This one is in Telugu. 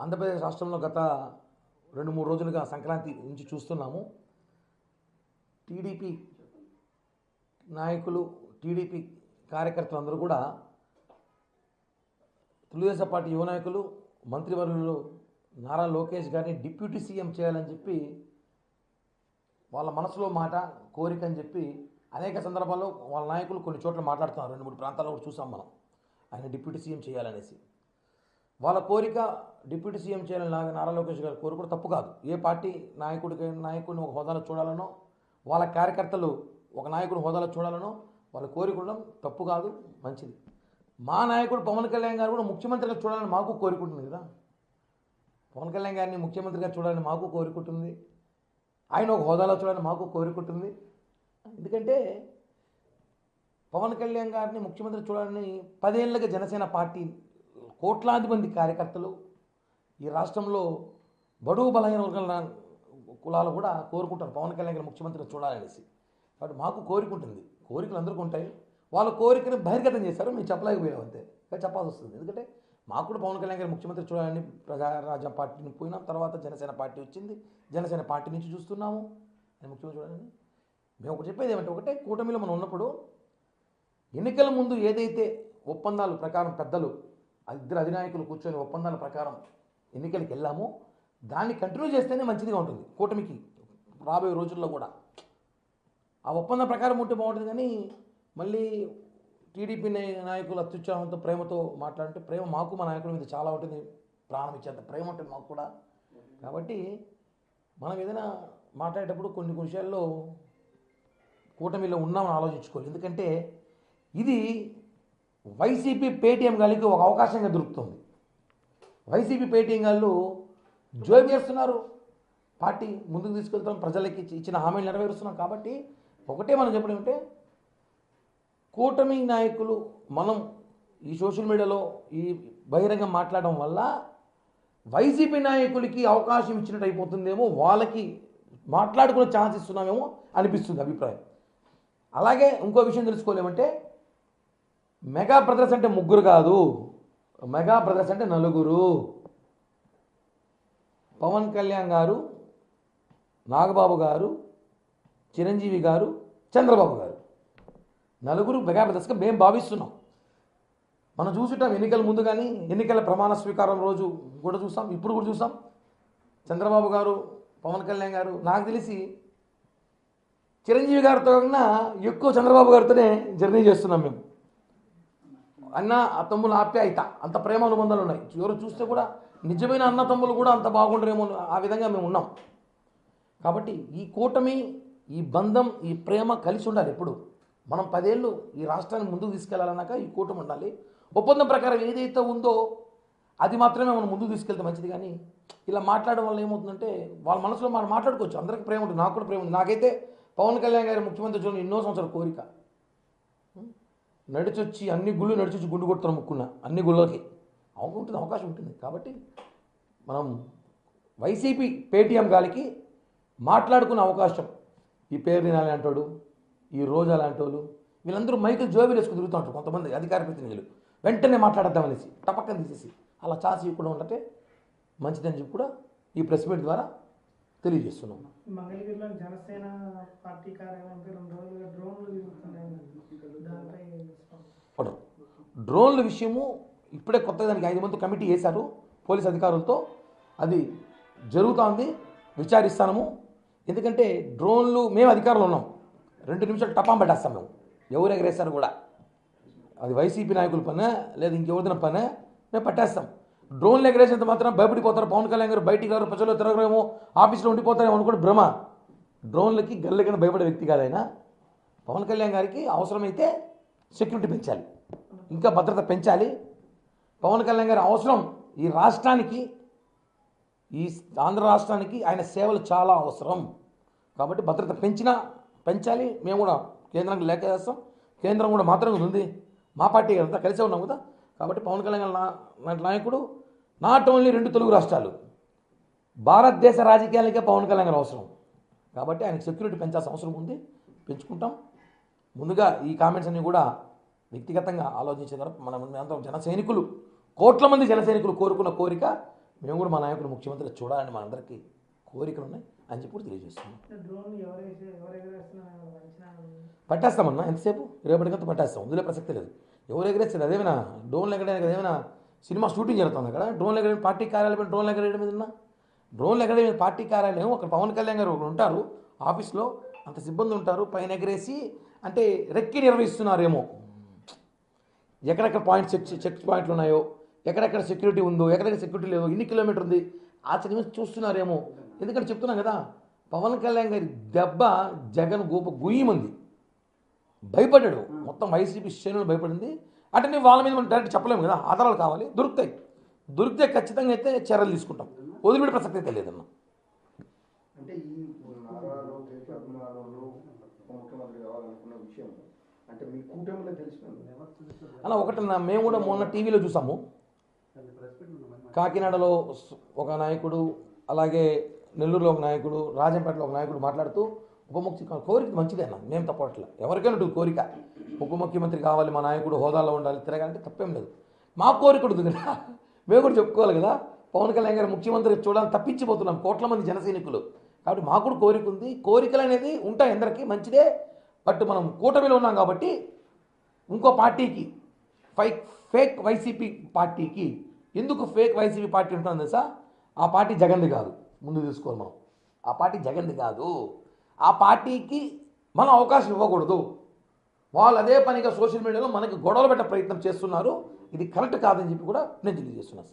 ఆంధ్రప్రదేశ్ రాష్ట్రంలో గత 2-3 రోజులుగా సంక్రాంతి నుంచి చూస్తున్నాము. టీడీపీ నాయకులు, టీడీపీ కార్యకర్తలు అందరూ కూడా తెలుగుదేశం పార్టీ యువ నాయకులు, మంత్రివర్యులు నారా లోకేష్ గారిని డిప్యూటీ సీఎం చేయాలని చెప్పి వాళ్ళ మనసులో మాట, కోరిక అని చెప్పి అనేక సందర్భాల్లో వాళ్ళ నాయకులు కొన్ని చోట్ల మాట్లాడుతున్నారు. 2-3 ప్రాంతాల్లో కూడా చూసాం మనం ఆయన డిప్యూటీ సీఎం చేయాలనేసి. వాళ్ళ కోరిక డిప్యూటీ సీఎం చేయాలని నారా లోకేష్ గారి కోరిక కూడా తప్పు కాదు. ఏ పార్టీ నాయకుడిని ఒక హోదాలో చూడాలనో, వాళ్ళ కార్యకర్తలు ఒక నాయకుడి హోదాలో చూడాలనో వాళ్ళ కోరిక ఉండడం తప్పు కాదు, మంచిది. మా నాయకుడు పవన్ కళ్యాణ్ గారు కూడా ముఖ్యమంత్రిగా చూడాలని మాకు కోరిక ఉంటుంది కదా. పవన్ కళ్యాణ్ గారిని ముఖ్యమంత్రిగా చూడాలని మాకు కోరిక ఉంటుంది, ఆయన ఒక హోదాలో చూడాలని మాకు కోరిక ఉంటుంది. ఎందుకంటే పవన్ కళ్యాణ్ గారిని ముఖ్యమంత్రి చూడాలని 10 ఏళ్ళుగా జనసేన పార్టీ కోట్లాది మంది కార్యకర్తలు ఈ రాష్ట్రంలో బడుగు బలహీన వర్గాల కులాలు కూడా కోరుకుంటారు పవన్ కళ్యాణ్ గారిని ముఖ్యమంత్రిగా చూడాలనేసి. కాబట్టి మాకు కోరిక ఉంటుంది, కోరికలు అందరికీ ఉంటాయి. వాళ్ళ కోరికను బహిర్గతం చేశారు, మేము చెప్పలేకపోయాం అంతే, చెప్పాల్సి వస్తుంది. ఎందుకంటే మాకు కూడా పవన్ కళ్యాణ్ గారు ముఖ్యమంత్రి చూడాలని ప్రజారాజ్యం పార్టీని పోయినాం, తర్వాత జనసేన పార్టీ వచ్చింది, జనసేన పార్టీ నుంచి చూస్తున్నాము ఆయన ముఖ్యమంత్రి చూడాలని. మేము ఒకటి చెప్పేది ఏమంటే, ఒకటే కూటమిలో మనం ఉన్నప్పుడు ఎన్నికల ముందు ఏదైతే ఒప్పందాల ప్రకారం పెద్దలు ఇద్దరు అధినాయకులు కూర్చొని ఒప్పందాల ప్రకారం ఎన్నికలకు వెళ్ళామో దాన్ని కంటిన్యూ చేస్తేనే మంచిదిగా ఉంటుంది కూటమికి రాబోయే రోజుల్లో కూడా. ఆ ఒప్పందం ప్రకారం ఉంటే బాగుంటుంది. కానీ మళ్ళీ టీడీపీ నాయకులు అత్యుత్సాహంతో, ప్రేమతో మాట్లాడితే, ప్రేమ మాకు మా నాయకుల మీద చాలా ఉంటుంది, ప్రాణం ఇచ్చేంత ప్రేమ ఉంటుంది మాకు కూడా. కాబట్టి మనం ఏదైనా మాట్లాడేటప్పుడు కొన్ని విషయాల్లో కూటమిలో ఉన్నామని ఆలోచించుకోవాలి. ఎందుకంటే ఇది వైసీపీ పేటీఎం గాలికి ఒక అవకాశంగా దొరుకుతుంది. వైసీపీ పేటీఎం గాళ్ళు జోబు చేస్తున్నారు, పార్టీ ముందుకు తీసుకెళ్తాం, ప్రజలకి ఇచ్చిన హామీలు నెరవేరుస్తున్నాం. కాబట్టి ఒకటే మనం చెప్పడం ఏంటంటే, కూటమి నాయకులు మనం ఈ సోషల్ మీడియాలో ఈ బహిరంగ మాట్లాడడం వల్ల వైసీపీ నాయకులకి అవకాశం ఇచ్చినట్టు అయిపోతుందేమో, వాళ్ళకి మాట్లాడుకునే ఛాన్స్ ఇస్తున్నామేమో అనిపిస్తుంది అభిప్రాయం. అలాగే ఇంకో విషయం తెలుసుకోలేమంటే, మెగా బ్రదర్స్ అంటే 3 కాదు, మెగా బ్రదర్స్ అంటే 4. పవన్ కళ్యాణ్ గారు, నాగబాబు గారు, చిరంజీవి గారు, చంద్రబాబు గారు, 4 మెగా బ్రదర్స్గా మేము భావిస్తున్నాం. మనం చూసుంటాం ఎన్నికల ముందు కానీ, ఎన్నికల ప్రమాణ స్వీకారం రోజు కూడా చూసాం, ఇప్పుడు కూడా చూసాం. చంద్రబాబు గారు, పవన్ కళ్యాణ్ గారు, నాకు తెలిసి చిరంజీవి గారితో కన్నా ఎక్కువ చంద్రబాబు గారితోనే జర్నీ చేస్తున్నాం మేము. అన్న తమ్ముల ఆప్యాయత, అంత ప్రేమ అనుబంధాలు ఉన్నాయి. ఎవరు చూస్తే కూడా నిజమైన అన్న తమ్ములు కూడా అంత బాగుండరేమో, ఆ విధంగా మేము ఉన్నాం. కాబట్టి ఈ కూటమి, ఈ బంధం, ఈ ప్రేమ కలిసి ఉండాలి ఎప్పుడు. మనం 10 ఏళ్ళు ఈ రాష్ట్రాన్ని ముందుకు తీసుకెళ్లాలన్నాక ఈ కూటమి ఉండాలి. ఒప్పందం ప్రకారం ఏదైతే ఉందో అది మాత్రమే మనం ముందుకు తీసుకెళ్తే మంచిది. కానీ ఇలా మాట్లాడడం వల్ల ఏమవుతుందంటే, వాళ్ళ మనసులో మనం మాట్లాడుకోవచ్చు, అందరికీ ప్రేమ ఉంటుంది, నాకు కూడా ప్రేమ ఉంది. నాకైతే పవన్ కళ్యాణ్ గారి ముఖ్యమంత్రి చూడండి ఎన్నో సంవత్సరాల కోరిక. నడిచొచ్చి అన్ని గుళ్ళు నడిచొచ్చి గుండు కొడుతున్న ముక్కున్న అన్ని గుళ్ళకి ఉంటుంది, అవకాశం ఉంటుంది. కాబట్టి మనం వైసీపీ పేటీఎం గాలికి మాట్లాడుకునే అవకాశం, ఈ పేరు లాంటోడు, ఈ రోజా లాంటి వాళ్ళు, వీళ్ళందరూ మైకులు జోబీలు వేసుకుని తిరుగుతూ ఉంటారు. కొంతమంది అధికార ప్రతినిధులు వెంటనే మాట్లాడద్దామనేసి టపక్కన తీసేసి అలా ఛాన్స్ ఇవ్వకుండా ఉంటే మంచిదని చెప్పి కూడా ఈ ప్రెస్ మీట్ ద్వారా తెలియజేస్తున్నాం. మంగళగిరిలో జనసేన పార్టీ కార్యాలయంపై 2 రోజులుగా డ్రోన్లు తిరుగుతున్నాయి. డ్రోన్ల విషయము ఇప్పుడే కొత్తగా దానికి 5 మంది కమిటీ వేశారు పోలీస్ అధికారులతో. అది జరుగుతోంది, విచారిస్తాము. ఎందుకంటే డ్రోన్లు మేము అధికారులు ఉన్నాం, 2 నిమిషాలు టపాం పట్టేస్తాం మేము. ఎవరు ఎగరేస్తారు కూడా అది వైసీపీ నాయకుల పనే లేదా ఇంకెవరిదిన పనే, మేము పట్టేస్తాం. డ్రోన్లు ఎగరేసేంత మాత్రం భయపడిపోతారు. పవన్ కళ్యాణ్ గారు బయటికి గారు ప్రజల్లో తిరగరేమో, ఆఫీస్లో ఉండిపోతారేమో అనుకోండి భ్రమ. డ్రోన్లకి గల్లెకైనా భయపడే వ్యక్తి కాదైనా. పవన్ కళ్యాణ్ గారికి అవసరమైతే సెక్యూరిటీ పెంచాలి, ఇంకా భద్రత పెంచాలి. పవన్ కళ్యాణ్ గారి అవసరం ఈ రాష్ట్రానికి, ఈ ఆంధ్ర రాష్ట్రానికి ఆయన సేవలు చాలా అవసరం. కాబట్టి భద్రత పెంచాలి. మేము కూడా కేంద్రానికి లేఖ చేస్తాం, కేంద్రం కూడా మాత్రమే ఉంది, మా పార్టీ అంతా కలిసే ఉన్నాం కదా. కాబట్టి పవన్ కళ్యాణ్ లాంటి నాయకుడు నాట్ ఓన్లీ 2 తెలుగు రాష్ట్రాలు, భారతదేశ రాజకీయాలకే పవన్ కళ్యాణ్ గారు అవసరం. కాబట్టి ఆయనకు సెక్యూరిటీ పెంచాల్సిన అవసరం ఉంది, పెంచుకుంటాం. ముందుగా ఈ కామెంట్స్ అన్నీ కూడా వ్యక్తిగతంగా ఆలోచించే ద్వారా మనం జన సైనికులు, కోట్ల మంది జన సైనికులు కోరుకున్న కోరిక మేము కూడా మా నాయకుడు ముఖ్యమంత్రి చూడాలని మనందరికీ కోరికలు ఉన్నాయి అని చెప్పి కూడా తెలియజేస్తున్నాం. డ్రోన్ ఎవరు ఎగరేస్తున్నారు అంచనా ఉంది. పట్టేస్తామన్నా ఎంతసేపు రేపటికంతా పట్టేస్తాం, వదిలే ప్రసక్తి లేదు. ఎవరు ఎగరేస్తారు? అదేమైనా డ్రోన్లు ఎగరేయడానికి అదేమైనా సినిమా షూటింగ్ జరుగుతుంది అక్కడ? డ్రోన్లు ఎగరేయడం పార్టీ కార్యాలయం డ్రోన్లు ఎగరేయడం మీద డ్రోన్లు ఎగరేయడం పార్టీ కార్యాలయం. అక్కడ పవన్ కళ్యాణ్ గారు ఒకరు ఉంటారు ఆఫీస్లో, అంత సిబ్బంది ఉంటారు, పైన ఎగరేసి అంటే రెక్కి నిర్వహిస్తున్నారేమో. ఎక్కడెక్కడ పాయింట్స్ చెక్ పాయింట్లు ఉన్నాయో, ఎక్కడెక్కడ సెక్యూరిటీ ఉందో, ఎక్కడెక్కడ సెక్యూరిటీ లేదో, ఎన్ని కిలోమీటర్ ఉంది ఆచరణ చూస్తున్నారేమో. ఎందుకంటే చెప్తున్నాం కదా, పవన్ కళ్యాణ్ గారి దెబ్బ జగన్ గుయ్యమంది, భయపడ్డాడు. మొత్తం వైసీపీ శ్రేణులు భయపడింది. అంటే నేను వాళ్ళ మీద మనం డైరెక్ట్ చెప్పలేము కదా, ఆధారాలు కావాలి, దొరికితే ఖచ్చితంగా అయితే చర్యలు తీసుకుంటాం, వదిలిపెట్టే ప్రసక్తి అయితే లేదన్న. అంటే ఈ నారా లోకేష్ అభిమానులు ముఖ్యమంత్రి కావాలనుకున్న విషయం అంటే మీ కూటమిలో తెలిసిపోయింది అలా ఒకటి మేము కూడా మొన్న టీవీలో చూసాము. కాకినాడలో ఒక నాయకుడు, అలాగే నెల్లూరులో ఒక నాయకుడు, రాజంపేటలో ఒక నాయకుడు మాట్లాడుతూ ఉప ముఖ్యమంత్రి కోరిక మంచిదే అన్న, మేము తప్పట్ల. ఎవరికైనా ఉంటుంది కోరిక, ఉప ముఖ్యమంత్రి కావాలి, మా నాయకుడు హోదాలో ఉండాలి, తిరగాలంటే తప్పేం లేదు. మా కోరిక ఉంటుంది కదా, మేము కూడా చెప్పుకోవాలి కదా. పవన్ కళ్యాణ్ గారు ముఖ్యమంత్రి చూడాలని తప్పించిపోతున్నాం కోట్ల మంది జనసైనికులు. కాబట్టి మాకు కూడా కోరిక ఉంది. కోరికలు అనేది ఉంటాయి అందరికీ, మంచిదే. బట్ మనం కూటమిలో ఉన్నాం కాబట్టి ఇంకో పార్టీకి ఫేక్ వైసీపీ పార్టీకి ఎందుకు ఫేక్ వైసీపీ పార్టీ ఉంటుందో తెలుసా? ఆ పార్టీ జగన్ది కాదు, ముందు తీసుకోవాలి మనం. ఆ పార్టీ జగన్ది కాదు. ఆ పార్టీకి మనం అవకాశం ఇవ్వకూడదు. వాళ్ళు అదే పనిగా సోషల్ మీడియాలో మనకి గొడవలు పెట్టే ప్రయత్నం చేస్తున్నారు. ఇది కరెక్ట్ కాదని చెప్పి కూడా నేను తెలియజేస్తున్నాను.